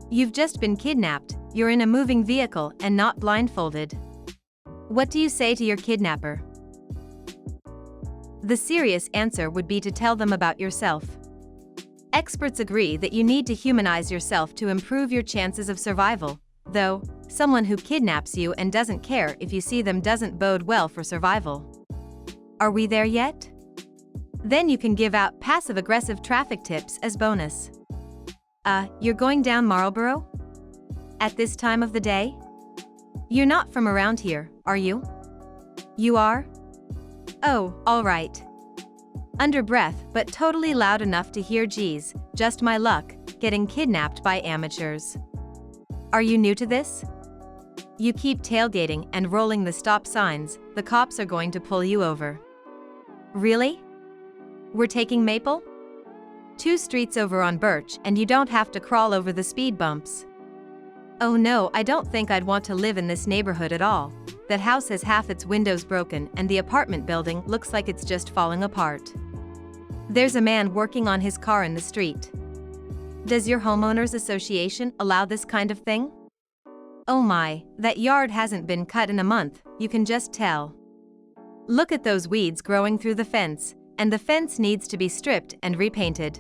You've just been kidnapped, you're in a moving vehicle and not blindfolded. What do you say to your kidnapper? The serious answer would be to tell them about yourself. Experts agree that you need to humanize yourself to improve your chances of survival, though, someone who kidnaps you and doesn't care if you see them doesn't bode well for survival. Are we there yet? Then you can give out passive-aggressive traffic tips as bonus. You're going down Marlboro? At this time of the day? You're not from around here, are you? You are? Oh, all right. Under breath, but totally loud enough to hear. Geez, just my luck, getting kidnapped by amateurs. Are you new to this? You keep tailgating and rolling the stop signs, the cops are going to pull you over. Really? We're taking Maple? 2 streets over on Birch and you don't have to crawl over the speed bumps. Oh no, I don't think I'd want to live in this neighborhood at all. That house has half its windows broken and the apartment building looks like it's just falling apart. There's a man working on his car in the street. Does your homeowners association allow this kind of thing? Oh my, that yard hasn't been cut in a month, you can just tell. Look at those weeds growing through the fence, and the fence needs to be stripped and repainted.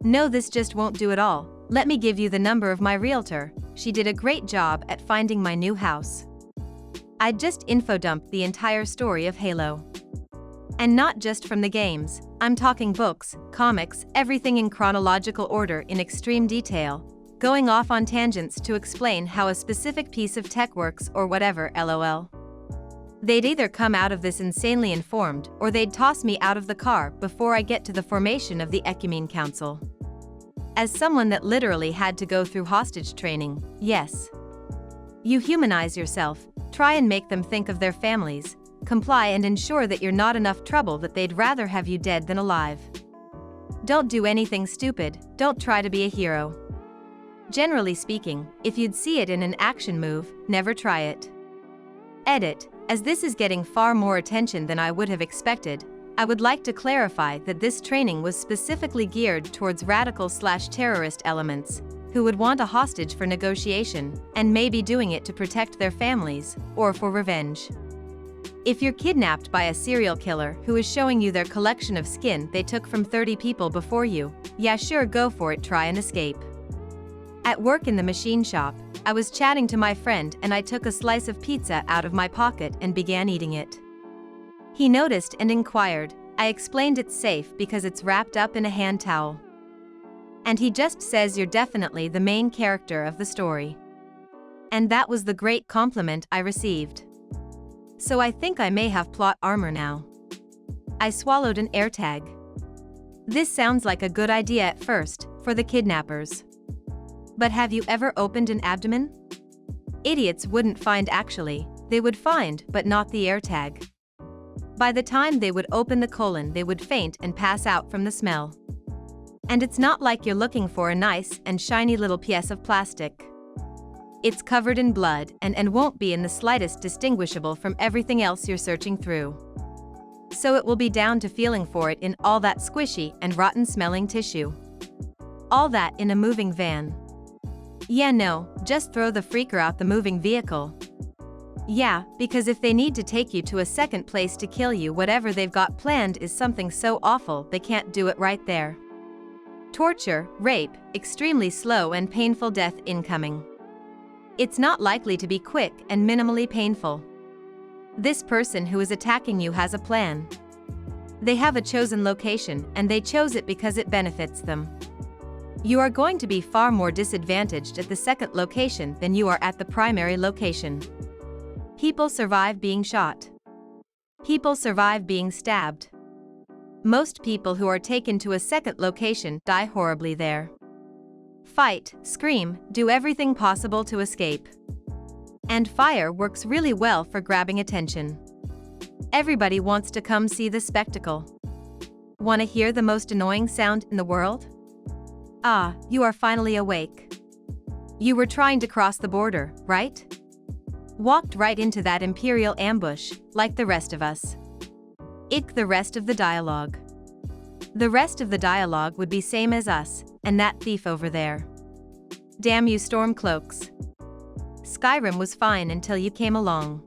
No, this just won't do at all. Let me give you the number of my realtor. She did a great job at finding my new house. I'd just info-dumped the entire story of Halo. And not just from the games, I'm talking books, comics, everything in chronological order in extreme detail, going off on tangents to explain how a specific piece of tech works or whatever, lol. They'd either come out of this insanely informed or they'd toss me out of the car before I get to the formation of the Ecumene Council. As someone that literally had to go through hostage training, yes. You humanize yourself, try and make them think of their families, comply and ensure that you're not enough trouble that they'd rather have you dead than alive. Don't do anything stupid, don't try to be a hero. Generally speaking, if you'd see it in an action move, never try it. Edit. As this is getting far more attention than I would have expected, I would like to clarify that this training was specifically geared towards radical/terrorist elements, who would want a hostage for negotiation, and may be doing it to protect their families, or for revenge. If you're kidnapped by a serial killer who is showing you their collection of skin they took from 30 people before you, yeah sure, go for it, try and escape. At work in the machine shop, I was chatting to my friend and I took a slice of pizza out of my pocket and began eating it. He noticed and inquired. I explained it's safe because it's wrapped up in a hand towel. And he just says you're definitely the main character of the story. And that was the great compliment I received. So I think I may have plot armor now. I swallowed an AirTag. This sounds like a good idea at first, for the kidnappers. But have you ever opened an abdomen? Idiots wouldn't find actually, they would find but not the AirTag. By the time they would open the colon they would faint and pass out from the smell. And it's not like you're looking for a nice and shiny little piece of plastic. It's covered in blood and won't be in the slightest distinguishable from everything else you're searching through. So it will be down to feeling for it in all that squishy and rotten smelling tissue. All that in a moving van. Yeah no, just throw the freaker out the moving vehicle. Yeah, because if they need to take you to a second place to kill you, whatever they've got planned is something so awful they can't do it right there. Torture, rape, extremely slow and painful death incoming. It's not likely to be quick and minimally painful. This person who is attacking you has a plan. They have a chosen location and they chose it because it benefits them. You are going to be far more disadvantaged at the second location than you are at the primary location. People survive being shot. People survive being stabbed. Most people who are taken to a second location die horribly there. Fight, scream, do everything possible to escape. And fire works really well for grabbing attention. Everybody wants to come see the spectacle. Want to hear the most annoying sound in the world? Ah, you are finally awake. You were trying to cross the border, right? Walked right into that imperial ambush, like the rest of us. Ick the rest of the dialogue. The rest of the dialogue would be same as us, and that thief over there. Damn you Stormcloaks. Skyrim was fine until you came along.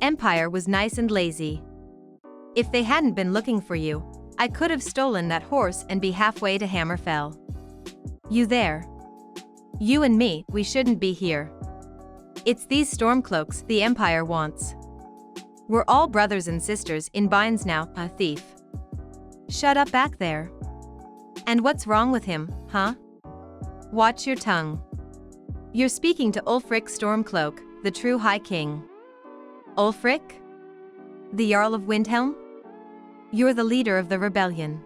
Empire was nice and lazy. If they hadn't been looking for you, I could have stolen that horse and be halfway to Hammerfell. You there? You and me, we shouldn't be here. It's these Stormcloaks the Empire wants. We're all brothers and sisters in binds now, a thief. Shut up back there. And what's wrong with him, huh? Watch your tongue. You're speaking to Ulfric Stormcloak, the true High King. Ulfric? The Jarl of Windhelm? You're the leader of the rebellion.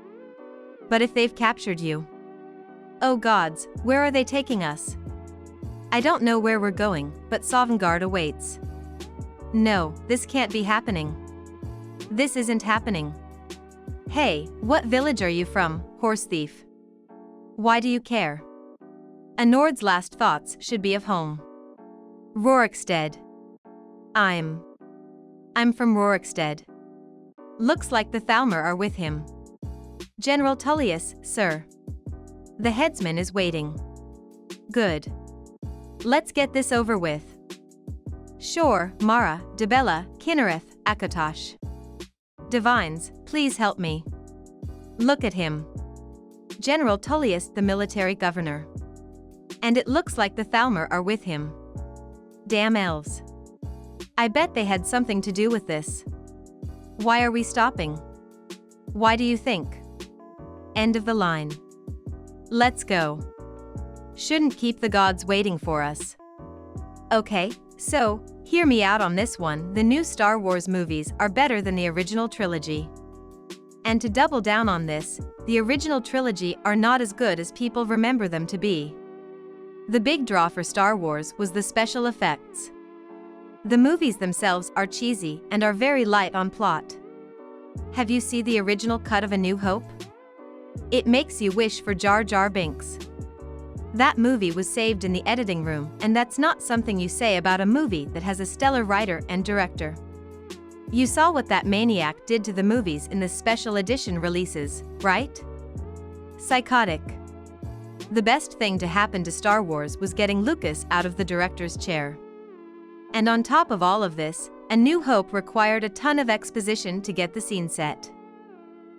But if they've captured you... Oh gods, where are they taking us? I don't know where we're going, but Sovngarde awaits. No, this can't be happening. This isn't happening. Hey, what village are you from, horse thief? Why do you care? A Nord's last thoughts should be of home. Rorikstead. I'm from Rorikstead. Looks like the Thalmor are with him. General Tullius, sir. The headsman is waiting. Good. Let's get this over with. Sure, Mara, Debella, Kinnereth, Akatosh. Divines, please help me. Look at him. General Tullius, the military governor. And it looks like the Thalmor are with him. Damn elves. I bet they had something to do with this. Why are we stopping? Why do you think? End of the line. Let's go. Shouldn't keep the gods waiting for us. Okay, so, hear me out on this one. The new Star Wars movies are better than the original trilogy. And to double down on this, the original trilogy are not as good as people remember them to be. The big draw for Star Wars was the special effects. The movies themselves are cheesy and are very light on plot. Have you seen the original cut of A New Hope? It makes you wish for Jar Jar Binks. That movie was saved in the editing room, and that's not something you say about a movie that has a stellar writer and director. You saw what that maniac did to the movies in the special edition releases, right? Psychotic. The best thing to happen to Star Wars was getting Lucas out of the director's chair. And on top of all of this, A New Hope required a ton of exposition to get the scene set.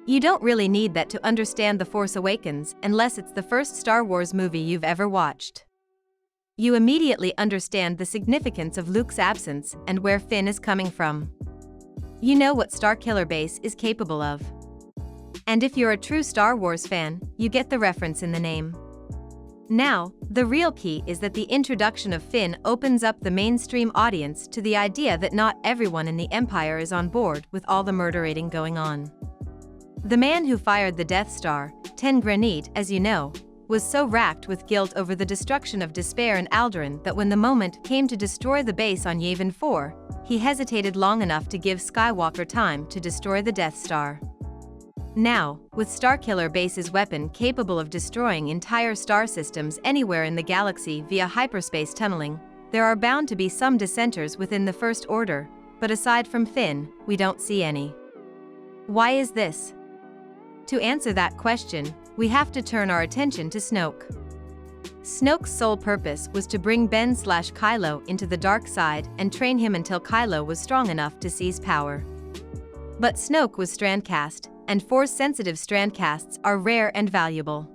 You don't really need that to understand The Force Awakens unless it's the first Star Wars movie you've ever watched. You immediately understand the significance of Luke's absence and where Finn is coming from. You know what Starkiller Base is capable of. And if you're a true Star Wars fan, you get the reference in the name. Now, the real key is that the introduction of Finn opens up the mainstream audience to the idea that not everyone in the Empire is on board with all the murderating going on. The man who fired the Death Star, Ten Granit, as you know, was so racked with guilt over the destruction of Despair and Alderaan that when the moment came to destroy the base on Yavin 4, he hesitated long enough to give Skywalker time to destroy the Death Star. Now, with Starkiller Base's weapon capable of destroying entire star systems anywhere in the galaxy via hyperspace tunneling, there are bound to be some dissenters within the First Order, but aside from Finn, we don't see any. Why is this? To answer that question, we have to turn our attention to Snoke. Snoke's sole purpose was to bring Ben/Kylo into the dark side and train him until Kylo was strong enough to seize power. But Snoke was strandcast, and Force-sensitive strandcasts are rare and valuable.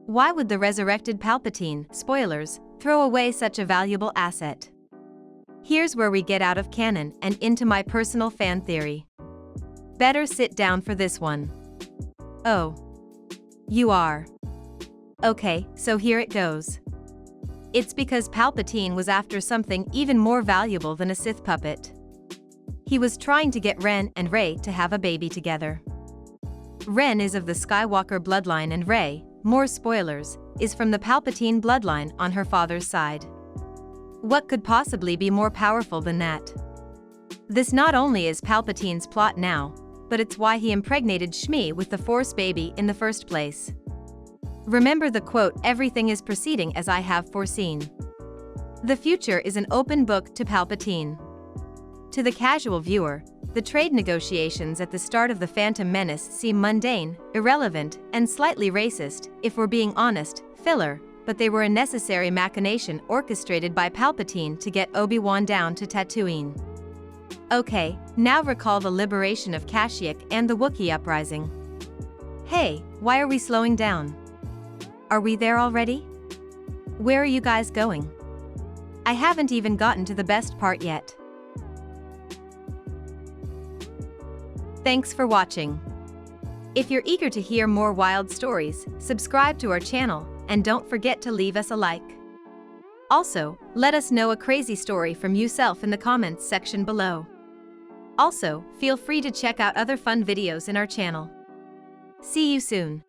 Why would the resurrected Palpatine, spoilers, throw away such a valuable asset? Here's where we get out of canon and into my personal fan theory. Better sit down for this one. Oh. You are. Okay, so here it goes. It's because Palpatine was after something even more valuable than a Sith puppet. He was trying to get Ren and Rey to have a baby together. Ren is of the Skywalker bloodline and Rey, more spoilers, is from the Palpatine bloodline on her father's side. What could possibly be more powerful than that? This not only is Palpatine's plot now, but it's why he impregnated Shmi with the Force baby in the first place. Remember the quote, "Everything is proceeding as I have foreseen." The future is an open book to Palpatine. To the casual viewer, the trade negotiations at the start of The Phantom Menace seem mundane, irrelevant, and slightly racist, if we're being honest, filler, but they were a necessary machination orchestrated by Palpatine to get Obi-Wan down to Tatooine. Okay, now recall the liberation of Kashyyyk and the Wookiee uprising. Hey, why are we slowing down? Are we there already? Where are you guys going? I haven't even gotten to the best part yet. Thanks for watching. If you're eager to hear more wild stories, subscribe to our channel, and don't forget to leave us a like. Also, let us know a crazy story from yourself in the comments section below. Also, feel free to check out other fun videos in our channel. See you soon.